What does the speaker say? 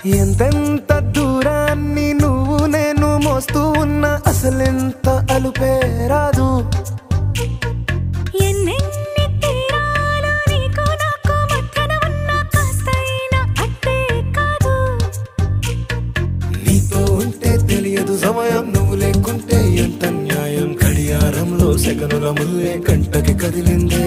ఎంతెంత దూరాన్ని నువ్వు నేను మోస్తూ ఉన్నా అసలెంత అలుపే రాదు. ఎన్నెన్ని తీరాలు నీకు నాకు మధ్యన ఉన్నా కాస్తైనా అట్టే కాదు. నీతో ఉంటే తెలియదు సమయం, నువ్వు లేకుంటే ఎంత న్యాయం. గడియారంలో సెకనుల ముల్లే కంటకి కదిలిందే.